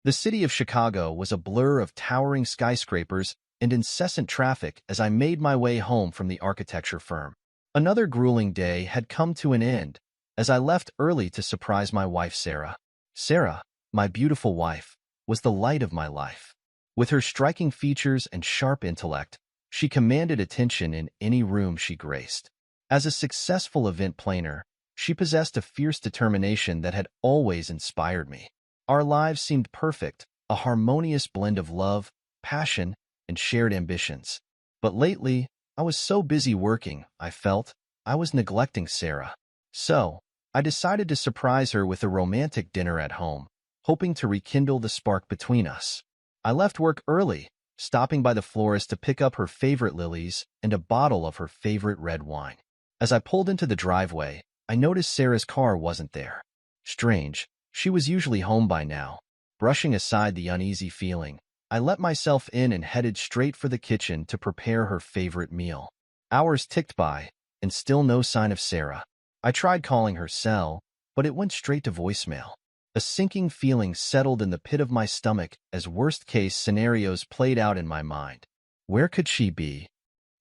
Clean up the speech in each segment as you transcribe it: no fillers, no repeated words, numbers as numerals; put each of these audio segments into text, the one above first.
The city of Chicago was a blur of towering skyscrapers and incessant traffic as I made my way home from the architecture firm. Another grueling day had come to an end as I left early to surprise my wife, Sarah. Sarah, my beautiful wife, was the light of my life. With her striking features and sharp intellect, she commanded attention in any room she graced. As a successful event planner, she possessed a fierce determination that had always inspired me. Our lives seemed perfect, a harmonious blend of love, passion, and shared ambitions. But lately, I was so busy working, I felt I was neglecting Sarah. So, I decided to surprise her with a romantic dinner at home, hoping to rekindle the spark between us. I left work early, stopping by the florist to pick up her favorite lilies and a bottle of her favorite red wine. As I pulled into the driveway, I noticed Sarah's car wasn't there. Strange, she was usually home by now. Brushing aside the uneasy feeling, I let myself in and headed straight for the kitchen to prepare her favorite meal. Hours ticked by, and still no sign of Sarah. I tried calling her cell, but it went straight to voicemail. A sinking feeling settled in the pit of my stomach as worst-case scenarios played out in my mind. Where could she be?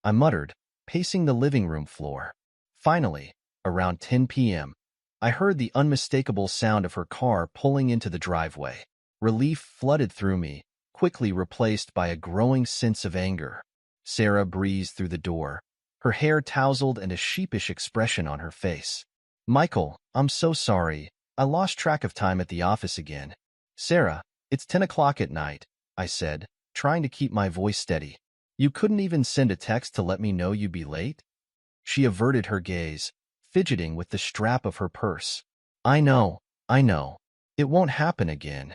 I muttered, pacing the living room floor. Finally, around 10 p.m., I heard the unmistakable sound of her car pulling into the driveway. Relief flooded through me, quickly replaced by a growing sense of anger. Sarah breezed through the door, her hair tousled and a sheepish expression on her face. "Michael, I'm so sorry. I lost track of time at the office again." "Sarah, it's 10 o'clock at night," I said, trying to keep my voice steady. "You couldn't even send a text to let me know you'd be late?" She averted her gaze, fidgeting with the strap of her purse. I know. It won't happen again."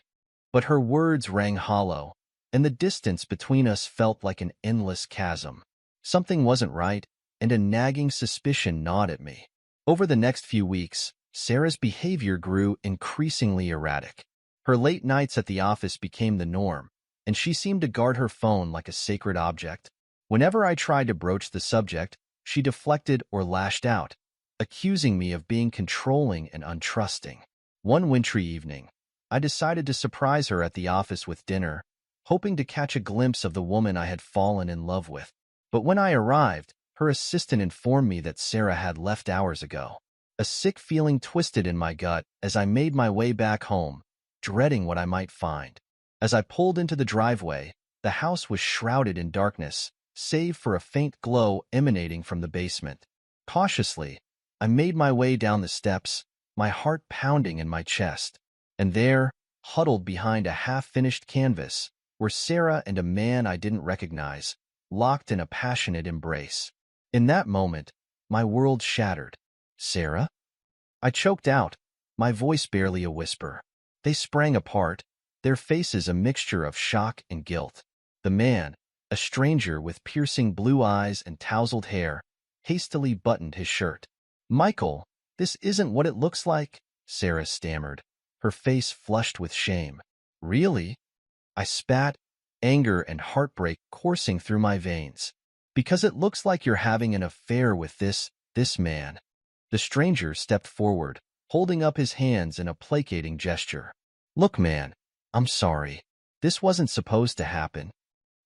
But her words rang hollow, and the distance between us felt like an endless chasm. Something wasn't right, and a nagging suspicion gnawed at me. Over the next few weeks, Sarah's behavior grew increasingly erratic. Her late nights at the office became the norm, and she seemed to guard her phone like a sacred object. Whenever I tried to broach the subject, she deflected or lashed out, accusing me of being controlling and untrusting. One wintry evening, I decided to surprise her at the office with dinner, hoping to catch a glimpse of the woman I had fallen in love with. But when I arrived, her assistant informed me that Sarah had left hours ago. A sick feeling twisted in my gut as I made my way back home, dreading what I might find. As I pulled into the driveway, the house was shrouded in darkness, save for a faint glow emanating from the basement. Cautiously, I made my way down the steps, my heart pounding in my chest. And there, huddled behind a half-finished canvas, were Sarah and a man I didn't recognize, locked in a passionate embrace. In that moment, my world shattered. "Sarah?" I choked out, my voice barely a whisper. They sprang apart, their faces a mixture of shock and guilt. The man, a stranger with piercing blue eyes and tousled hair, hastily buttoned his shirt. "Michael, this isn't what it looks like," Sarah stammered, her face flushed with shame. "Really?" I spat, anger and heartbreak coursing through my veins. "Because it looks like you're having an affair with this man." The stranger stepped forward, holding up his hands in a placating gesture. "Look, man, I'm sorry. This wasn't supposed to happen."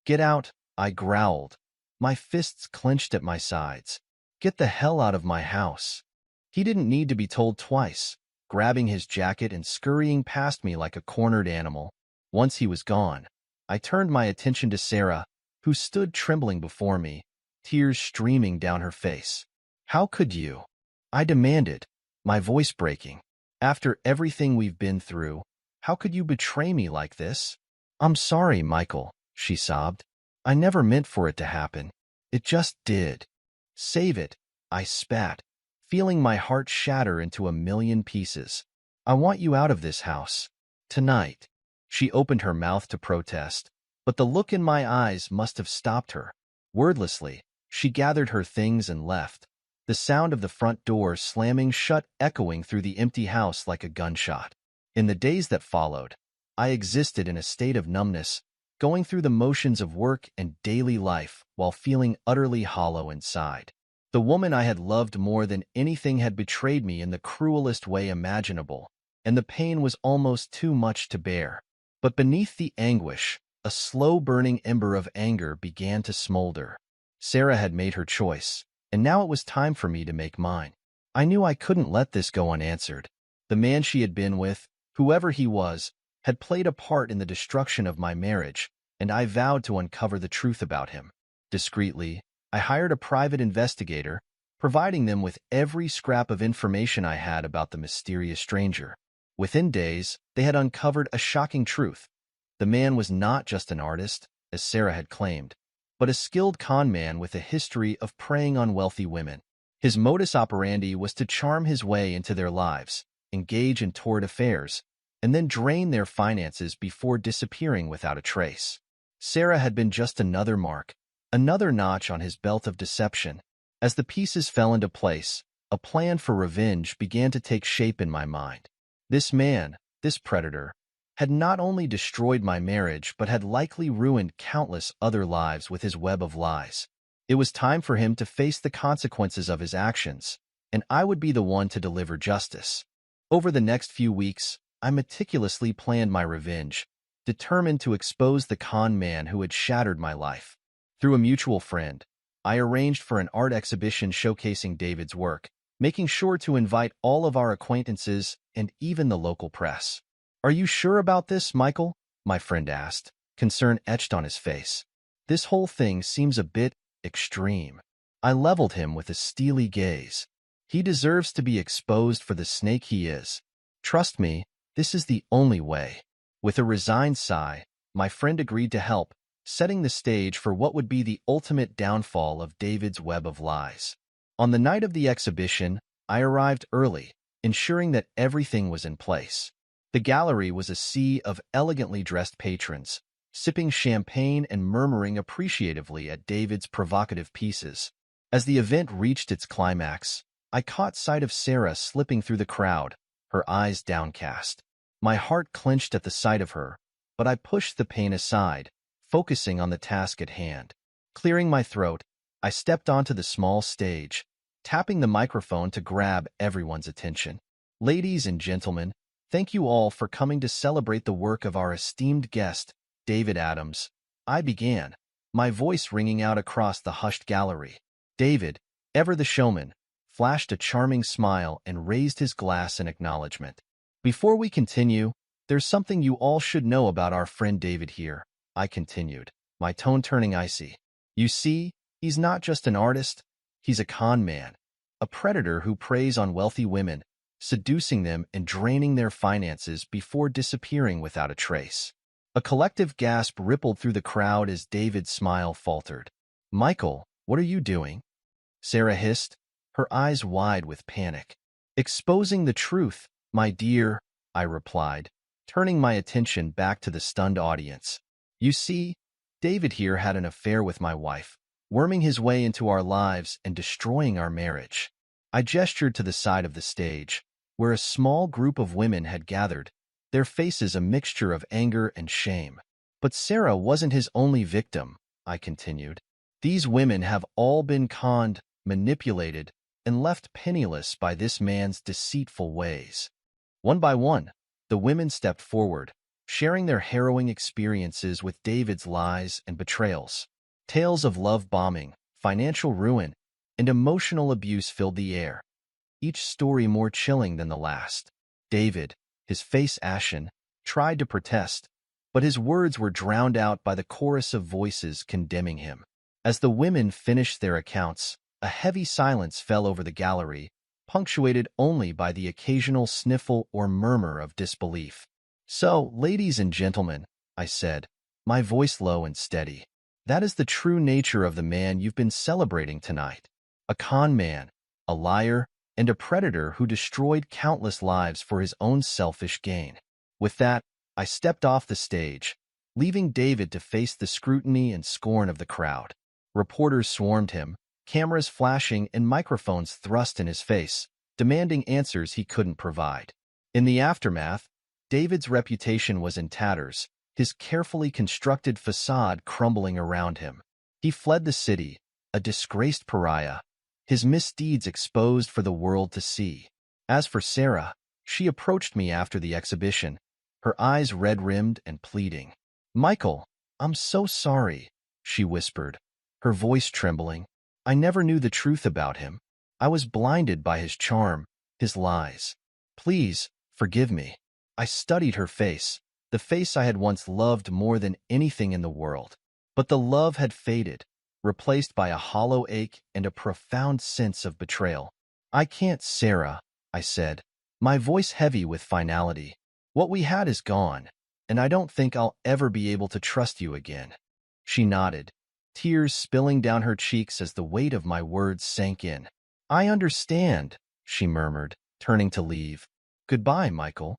"Get out," I growled, my fists clenched at my sides. "Get the hell out of my house." He didn't need to be told twice, grabbing his jacket and scurrying past me like a cornered animal. Once he was gone, I turned my attention to Sarah, who stood trembling before me, tears streaming down her face. "How could you?" I demanded, my voice breaking. "After everything we've been through, how could you betray me like this?" "I'm sorry, Michael," she sobbed. "I never meant for it to happen. It just did." "Save it," I spat, feeling my heart shatter into a million pieces. "I want you out of this house. Tonight." She opened her mouth to protest, but the look in my eyes must have stopped her. Wordlessly, she gathered her things and left, the sound of the front door slamming shut echoing through the empty house like a gunshot. In the days that followed, I existed in a state of numbness, going through the motions of work and daily life while feeling utterly hollow inside. The woman I had loved more than anything had betrayed me in the cruelest way imaginable, and the pain was almost too much to bear. But beneath the anguish, a slow-burning ember of anger began to smolder. Sarah had made her choice, and now it was time for me to make mine. I knew I couldn't let this go unanswered. The man she had been with, whoever he was, had played a part in the destruction of my marriage, and I vowed to uncover the truth about him. Discreetly, I hired a private investigator, providing them with every scrap of information I had about the mysterious stranger. Within days, they had uncovered a shocking truth. The man was not just an artist, as Sarah had claimed, but a skilled con man with a history of preying on wealthy women. His modus operandi was to charm his way into their lives, engage in torrid affairs, and then drain their finances before disappearing without a trace. Sarah had been just another mark, another notch on his belt of deception. As the pieces fell into place, a plan for revenge began to take shape in my mind. This man, this predator, had not only destroyed my marriage but had likely ruined countless other lives with his web of lies. It was time for him to face the consequences of his actions, and I would be the one to deliver justice. Over the next few weeks, I meticulously planned my revenge, determined to expose the con man who had shattered my life. Through a mutual friend, I arranged for an art exhibition showcasing David's work, making sure to invite all of our acquaintances and even the local press. "Are you sure about this, Michael?" my friend asked, concern etched on his face. "This whole thing seems a bit extreme." I leveled him with a steely gaze. "He deserves to be exposed for the snake he is. Trust me, this is the only way." With a resigned sigh, my friend agreed to help, setting the stage for what would be the ultimate downfall of David's web of lies. On the night of the exhibition, I arrived early, ensuring that everything was in place. The gallery was a sea of elegantly dressed patrons, sipping champagne and murmuring appreciatively at David's provocative pieces. As the event reached its climax, I caught sight of Sarah slipping through the crowd, her eyes downcast. My heart clenched at the sight of her, but I pushed the pain aside, focusing on the task at hand. Clearing my throat, I stepped onto the small stage, tapping the microphone to grab everyone's attention. "Ladies and gentlemen, thank you all for coming to celebrate the work of our esteemed guest, David Adams." I began, my voice ringing out across the hushed gallery. David, ever the showman, flashed a charming smile and raised his glass in acknowledgement. "Before we continue, there's something you all should know about our friend David here," I continued, my tone turning icy. "You see, he's not just an artist, he's a con man, a predator who preys on wealthy women, seducing them and draining their finances before disappearing without a trace." A collective gasp rippled through the crowd as David's smile faltered. "Michael, what are you doing?" Sarah hissed, her eyes wide with panic. "Exposing the truth, my dear," I replied, turning my attention back to the stunned audience. "You see, David here had an affair with my wife, worming his way into our lives and destroying our marriage." I gestured to the side of the stage, where a small group of women had gathered, their faces a mixture of anger and shame. "But Sarah wasn't his only victim," I continued. "These women have all been conned, manipulated, and left penniless by this man's deceitful ways." One by one, the women stepped forward, sharing their harrowing experiences with David's lies and betrayals. Tales of love bombing, financial ruin, and emotional abuse filled the air, each story more chilling than the last. David, his face ashen, tried to protest, but his words were drowned out by the chorus of voices condemning him. As the women finished their accounts, a heavy silence fell over the gallery, punctuated only by the occasional sniffle or murmur of disbelief. "So, ladies and gentlemen," I said, my voice low and steady, "that is the true nature of the man you've been celebrating tonight. A con man, a liar, and a predator who destroyed countless lives for his own selfish gain." With that, I stepped off the stage, leaving David to face the scrutiny and scorn of the crowd. Reporters swarmed him, cameras flashing and microphones thrust in his face, demanding answers he couldn't provide. In the aftermath, David's reputation was in tatters, his carefully constructed facade crumbling around him. He fled the city, a disgraced pariah, his misdeeds exposed for the world to see. As for Sarah, she approached me after the exhibition, her eyes red-rimmed and pleading. "Michael, I'm so sorry," she whispered, her voice trembling. "I never knew the truth about him. I was blinded by his charm, his lies. Please, forgive me." I studied her face, the face I had once loved more than anything in the world. But the love had faded, replaced by a hollow ache and a profound sense of betrayal. "I can't, Sarah," I said, my voice heavy with finality. "What we had is gone, and I don't think I'll ever be able to trust you again." She nodded, tears spilling down her cheeks as the weight of my words sank in. "I understand," she murmured, turning to leave. "Goodbye, Michael."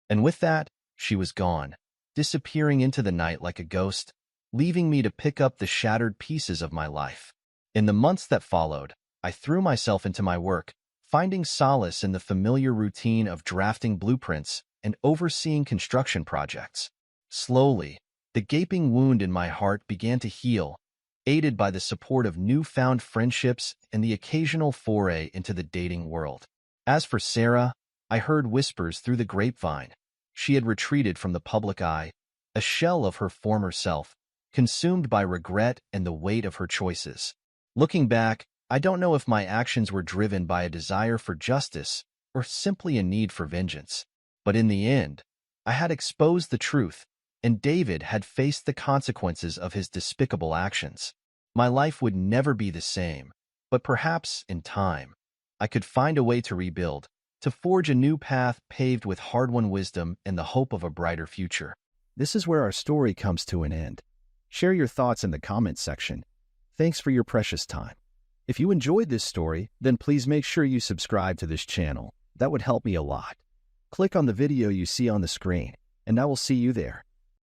And with that, she was gone, disappearing into the night like a ghost, leaving me to pick up the shattered pieces of my life. In the months that followed, I threw myself into my work, finding solace in the familiar routine of drafting blueprints and overseeing construction projects. Slowly, the gaping wound in my heart began to heal, aided by the support of newfound friendships and the occasional foray into the dating world. As for Sarah, I heard whispers through the grapevine. She had retreated from the public eye, a shell of her former self, consumed by regret and the weight of her choices. Looking back, I don't know if my actions were driven by a desire for justice or simply a need for vengeance. But in the end, I had exposed the truth, and David had faced the consequences of his despicable actions. My life would never be the same, but perhaps, in time, I could find a way to rebuild, to forge a new path paved with hard-won wisdom and the hope of a brighter future. This is where our story comes to an end. Share your thoughts in the comments section. Thanks for your precious time. If you enjoyed this story, then please make sure you subscribe to this channel. That would help me a lot. Click on the video you see on the screen, and I will see you there.